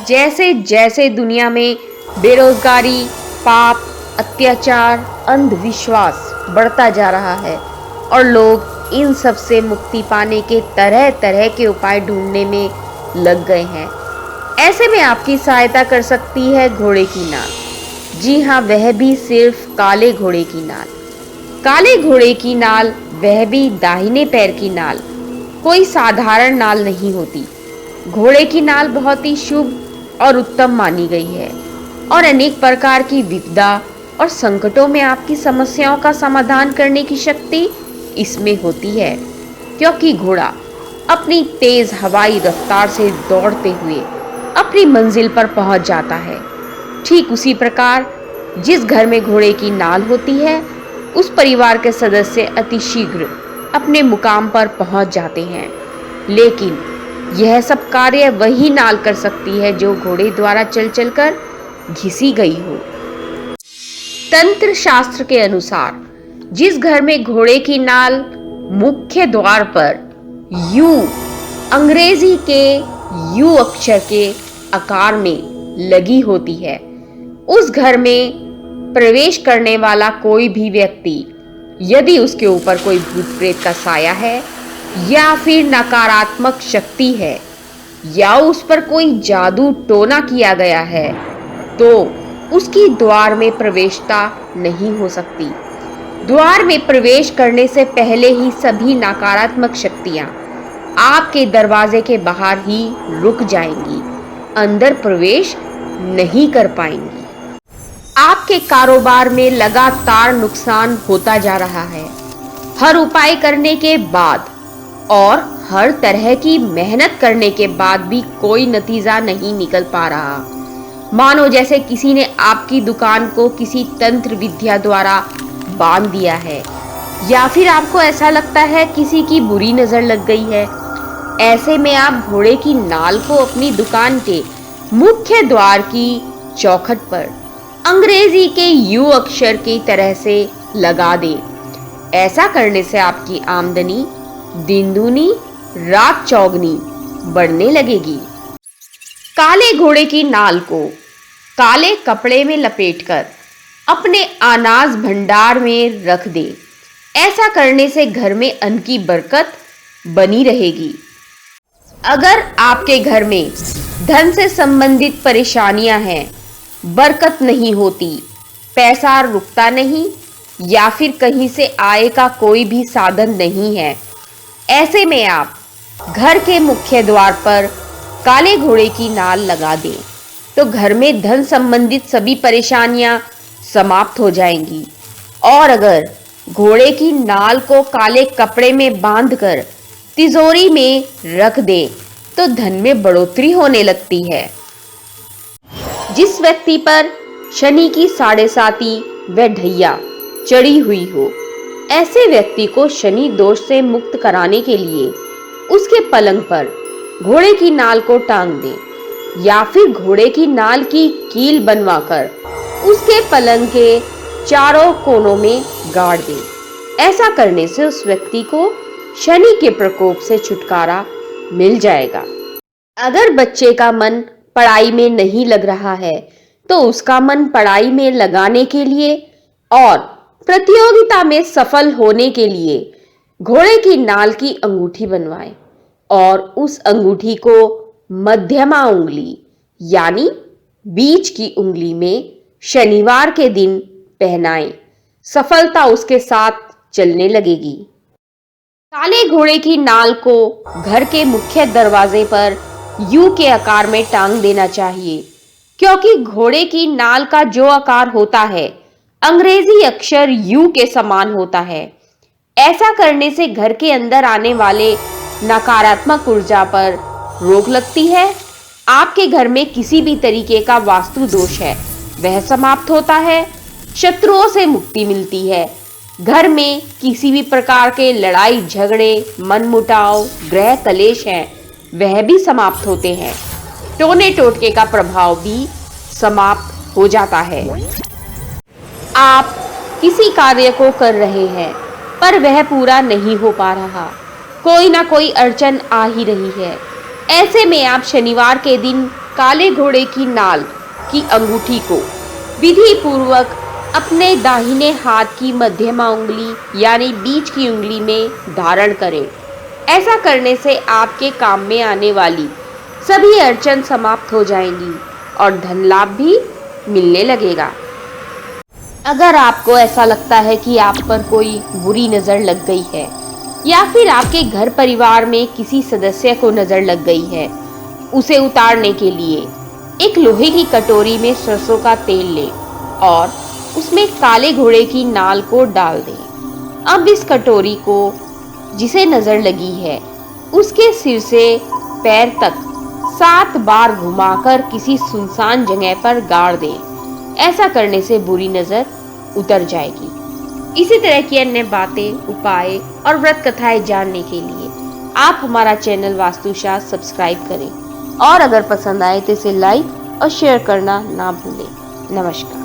जैसे जैसे दुनिया में बेरोजगारी, पाप, अत्याचार, अंधविश्वास बढ़ता जा रहा है और लोग इन सब से मुक्ति पाने के तरह तरह के उपाय ढूंढने में लग गए हैं, ऐसे में आपकी सहायता कर सकती है घोड़े की नाल। जी हाँ, वह भी सिर्फ काले घोड़े की नाल। काले घोड़े की नाल, वह भी दाहिने पैर की नाल, कोई साधारण नाल नहीं होती। घोड़े की नाल बहुत ही शुभ और उत्तम मानी गई है और अनेक प्रकार की विपदा और संकटों में आपकी समस्याओं का समाधान करने की शक्ति इसमें होती है, क्योंकि घोड़ा अपनी तेज हवाई रफ्तार से दौड़ते हुए अपनी मंजिल पर पहुंच जाता है। ठीक उसी प्रकार जिस घर में घोड़े की नाल होती है, उस परिवार के सदस्य अतिशीघ्र अपने मुकाम पर पहुंच जाते हैं। लेकिन यह सब कार्य वही नाल कर सकती है जो घोड़े द्वारा चल चलकर घिसी गई हो। तंत्र शास्त्र के अनुसार जिस घर में घोड़े की नाल मुख्य द्वार पर यू, अंग्रेजी के यू अक्षर के आकार में लगी होती है, उस घर में प्रवेश करने वाला कोई भी व्यक्ति, यदि उसके ऊपर कोई भूत प्रेत का साया है या फिर नकारात्मक शक्ति है या उस पर कोई जादू टोना किया गया है, तो उसकी द्वार में प्रवेशता नहीं हो सकती। द्वार में प्रवेश करने से पहले ही सभी नकारात्मक शक्तियां आपके दरवाजे के बाहर ही रुक जाएंगी, अंदर प्रवेश नहीं कर पाएंगी। आपके कारोबार में लगातार नुकसान होता जा रहा है। हर उपाय करने के बाद और हर तरह की मेहनत करने के बाद भी कोई नतीजा नहीं निकल पा रहा। मानो जैसे किसी ने आपकी दुकान को किसी तंत्र विद्या द्वारा बांध दिया है, या फिर आपको ऐसा लगता है किसी की बुरी नजर लग गई है। ऐसे में आप घोड़े की नाल को अपनी दुकान के मुख्य द्वार की चौखट पर अंग्रेजी के यू अक्षर की तरह से लगा दें। ऐसा करने से आपकी आमदनी दिन दूनी रात चौगनी बढ़ने लगेगी। काले घोड़े की नाल को काले कपड़े में लपेटकर अपने अनाज भंडार में रख दे। ऐसा करने से घर में अन्न की बरकत बनी रहेगी। अगर आपके घर में धन से संबंधित परेशानियां हैं, बरकत नहीं होती, पैसा रुकता नहीं या फिर कहीं से आय का कोई भी साधन नहीं है, ऐसे में आप घर के मुख्य द्वार पर काले घोड़े की नाल लगा दें तो घर में धन संबंधित सभी परेशानियां समाप्त हो जाएंगी। और अगर घोड़े की नाल को काले कपड़े में बांधकर तिजोरी में रख दें तो धन में बढ़ोतरी होने लगती है। जिस व्यक्ति पर शनि की 7.5 व ढैया चढ़ी हुई हो, ऐसे व्यक्ति को शनि दोष से मुक्त कराने के लिए उसके पलंग पर घोड़े की नाल को टांग दें या फिर घोड़े की नाल की कील बनवाकर उसके पलंग के चारों कोनों में गाड़ दें। ऐसा करने से उस व्यक्ति को शनि के प्रकोप से छुटकारा मिल जाएगा। अगर बच्चे का मन पढ़ाई में नहीं लग रहा है तो उसका मन पढ़ाई में लगाने के लिए और प्रतियोगिता में सफल होने के लिए घोड़े की नाल की अंगूठी बनवाएं और उस अंगूठी को मध्यमा उंगली यानी बीच की उंगली में शनिवार के दिन पहनाएं। सफलता उसके साथ चलने लगेगी। काले घोड़े की नाल को घर के मुख्य दरवाजे पर यू के आकार में टांग देना चाहिए, क्योंकि घोड़े की नाल का जो आकार होता है अंग्रेजी अक्षर यू के समान होता है। ऐसा करने से घर के अंदर आने वाले नकारात्मक ऊर्जा पर रोक लगती है। आपके घर में किसी भी तरीके का वास्तु दोष है वह समाप्त होता है, शत्रुओं से मुक्ति मिलती है। घर में किसी भी प्रकार के लड़ाई झगड़े, मनमुटाव, ग्रह कलेश हैं वह भी समाप्त होते हैं। टोने टोटके का प्रभाव भी समाप्त हो जाता है। आप किसी कार्य को कर रहे हैं पर वह पूरा नहीं हो पा रहा, कोई ना कोई अड़चन आ ही रही है। ऐसे में आप शनिवार के दिन काले घोड़े की नाल की अंगूठी को विधि पूर्वक अपने दाहिने हाथ की मध्यमा उंगली यानी बीच की उंगली में धारण करें। ऐसा करने से आपके काम में आने वाली सभी अड़चन समाप्त हो जाएंगी और धन लाभ भी मिलने लगेगा। अगर आपको ऐसा लगता है कि आप पर कोई बुरी नज़र लग गई है या फिर आपके घर परिवार में किसी सदस्य को नज़र लग गई है, उसे उतारने के लिए एक लोहे की कटोरी में सरसों का तेल लें और उसमें काले घोड़े की नाल को डाल दें। अब इस कटोरी को जिसे नज़र लगी है उसके सिर से पैर तक 7 बार घुमाकर किसी सुनसान जगह पर गाड़ दें। ऐसा करने से बुरी नज़र उतर जाएगी। इसी तरह की अन्य बातें, उपाय और व्रत कथाएं जानने के लिए आप हमारा चैनल वास्तुशास्त्र सब्सक्राइब करें और अगर पसंद आए तो इसे लाइक और शेयर करना ना भूलें। नमस्कार।